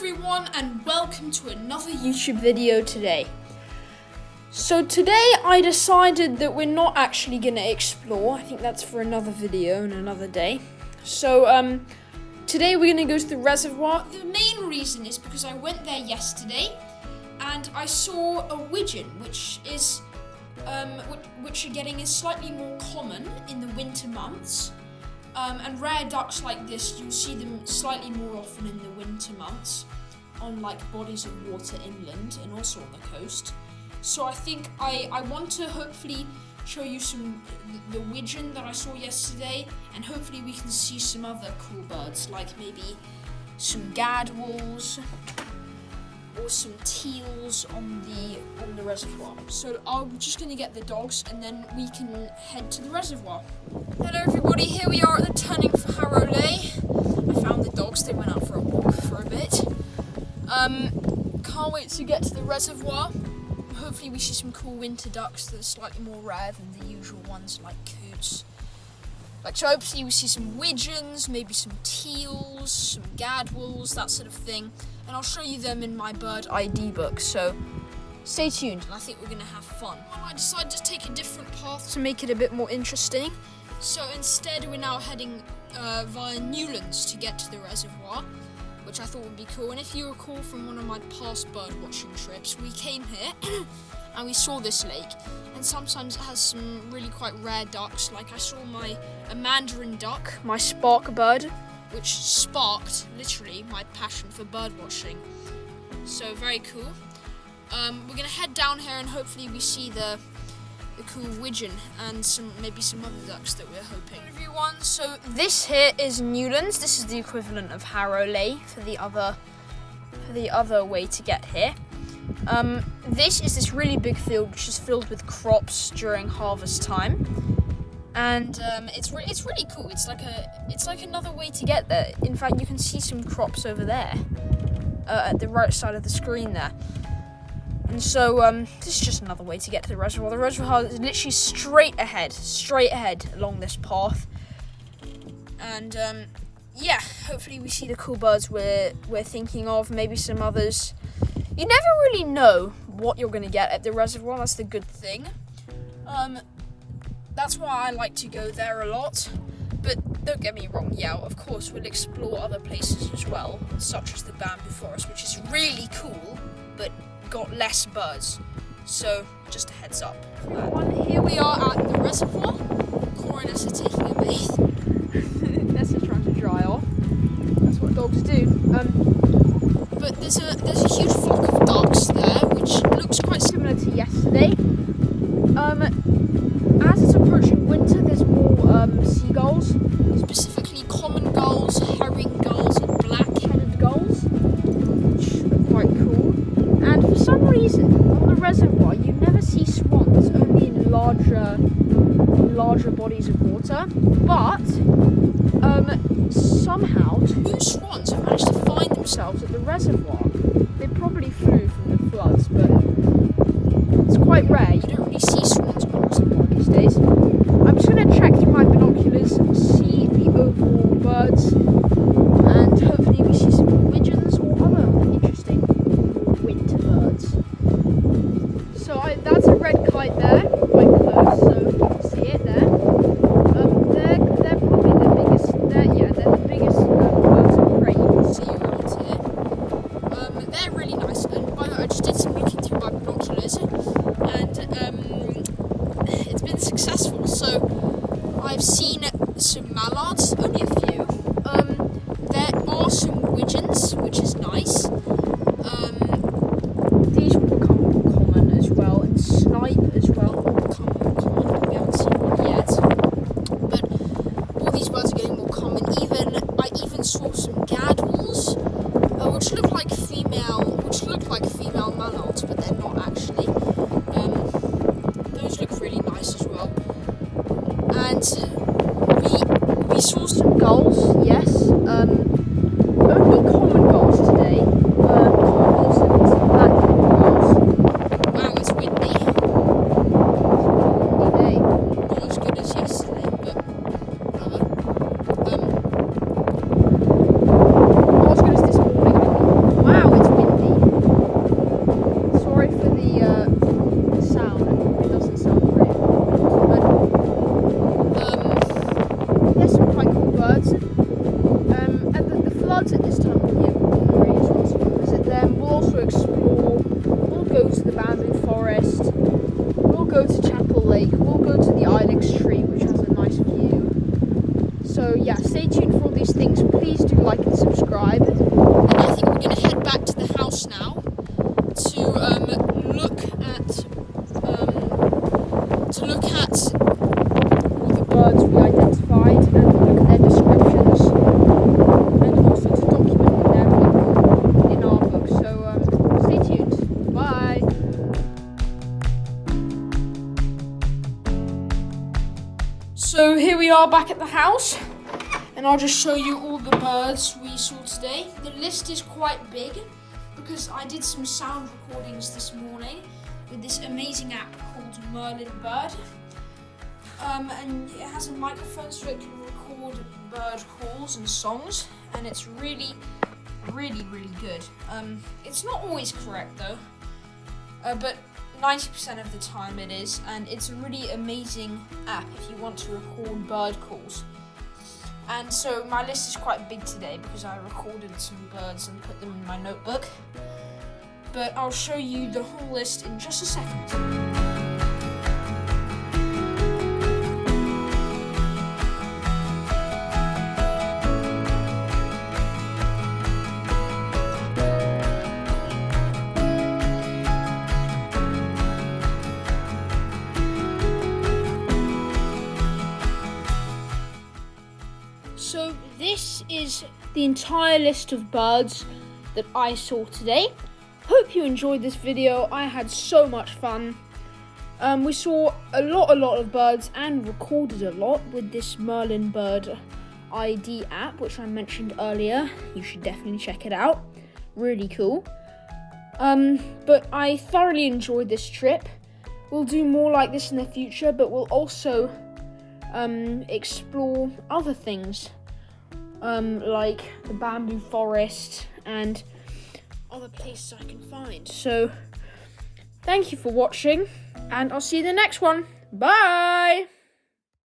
everyone and welcome to another YouTube video today. So today I decided that we're not actually going to explore. I think that's for another video and another day. So today we're going to go to the reservoir. The main reason is because I went there yesterday and I saw a wigeon, which are getting slightly more common in the winter months. And rare ducks like this, you see them slightly more often in the winter months on like bodies of water inland and also on the coast. So I think I want to hopefully show you the wigeon that I saw yesterday, and hopefully we can see some other cool birds like maybe some gadwalls or some teals on the reservoir. So I'm just going to get the dogs and then we can head to the reservoir. Hello everybody, here we are at the turning for Harrow Lay. I found the dogs, they went out for a walk for a bit. Can't wait to get to the reservoir. Hopefully we see some cool winter ducks that are slightly more rare than the usual ones like coots. So hopefully we see some wigeons, maybe some teals, some gadwalls, that sort of thing. And I'll show you them in my bird ID book, so stay tuned and I think we're going to have fun. I decided to take a different path to make it a bit more interesting. So instead we're now heading via Newlands to get to the reservoir, which I thought would be cool. And if you recall from one of my past bird watching trips, we came here and we saw this lake. And sometimes it has some really quite rare ducks, like I saw a mandarin duck, my spark bird, which sparked, literally, my passion for bird watching. So, very cool. We're going to head down here and hopefully we see the cool wigeon and maybe some other ducks that we're hoping. Everyone, so this here is Newlands. This is the equivalent of Harrow Lay for the other way to get here. This is this really big field which is filled with crops during harvest time. And it's really cool. It's like another way to get there. In fact, you can see some crops over there at the right side of the screen there. And so this is just another way to get to the reservoir. The reservoir is literally straight ahead along this path. And yeah, hopefully we see the cool birds we're thinking of. Maybe some others. You never really know what you're going to get at the reservoir. That's the good thing. That's why I like to go there a lot. But don't get me wrong, yeah, of course we'll explore other places as well, such as the bamboo forest, which is really cool, but got less birds. So, just a heads up. Here we are at the reservoir. Cora and Nessa taking a bathe. Nessa's trying to dry off. That's what dogs do. But there's a huge flock of ducks there, which looks quite similar to yesterday. As it's approaching winter, there's more seagulls, specifically common gulls, herring gulls, and black-headed gulls, which are quite cool. And for some reason, on the reservoir, you never see swans, only in larger bodies of water. But somehow, 2 swans have managed to find themselves at the reservoir. They probably flew from the floods, but it's quite rare. You don't really see swans on the reservoir these days. I'm just going to check through my binoculars and see the overall birds, and hopefully we see some wigeons or other interesting winter birds. So that's a red kite there, quite close, so you can see it there. They're probably the biggest. They're the biggest birds of prey you can see around here. at this time of year would be great as well, so we'll visit them. We'll also explore. We'll go to the bamboo forest. We'll go to Chapel Lake. We'll go to the ilex tree, which has a nice view. So yeah, stay tuned for all these things. Please do like and subscribe. And I think we're going to head back to the house now to look at all the birds we identified and look at their descriptions, and also to document their book in our book. So stay tuned. Bye. So here we are back at the house, and I'll just show you all the birds we saw today. The list is quite big because I did some sound recordings this morning with this amazing app called Merlin Bird. And it has a microphone so it can record bird calls and songs, and it's really good. It's not always correct though, but 90% of the time it is, and it's a really amazing app if you want to record bird calls. And so my list is quite big today because I recorded some birds and put them in my notebook. But I'll show you the whole list in just a second. So this is the entire list of birds that I saw today. Hope you enjoyed this video. I had so much fun. We saw a lot of birds and recorded a lot with this Merlin Bird ID app, which I mentioned earlier. You should definitely check it out. Really cool. But I thoroughly enjoyed this trip. We'll do more like this in the future, but we'll also explore other things, like the bamboo forest and other places I can find. So thank you for watching, and I'll see you in the next one. Bye.